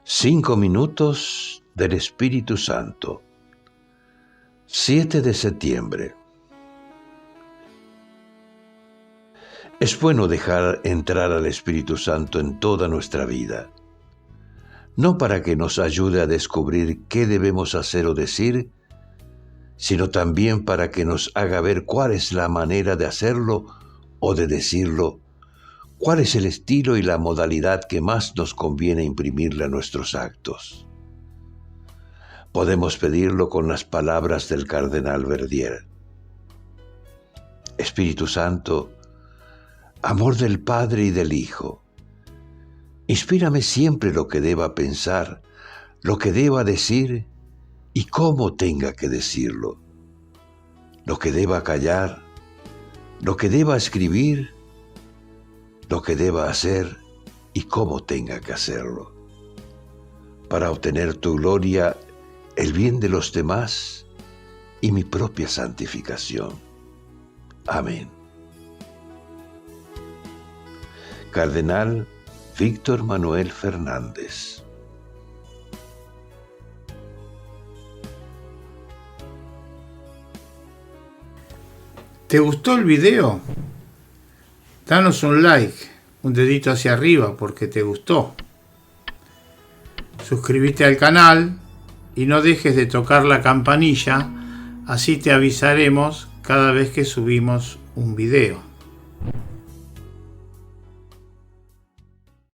5 minutos del Espíritu Santo. 7 de septiembre. Es bueno dejar entrar al Espíritu Santo en toda nuestra vida, no para que nos ayude a descubrir qué debemos hacer o decir, sino también para que nos haga ver cuál es la manera de hacerlo o de decirlo, cuál es el estilo y la modalidad que más nos conviene imprimirle a nuestros actos. Podemos pedirlo con las palabras del cardenal Verdier. Espíritu Santo, amor del Padre y del Hijo, inspírame siempre lo que deba pensar, lo que deba decir y cómo tenga que decirlo, lo que deba callar, lo que deba escribir, lo que deba hacer y cómo tenga que hacerlo, para obtener tu gloria, el bien de los demás y mi propia santificación. Amén. Cardenal Víctor Manuel Fernández. ¿Te gustó el video? Danos un like, un dedito hacia arriba porque te gustó. Suscríbete al canal y no dejes de tocar la campanilla, así te avisaremos cada vez que subimos un video.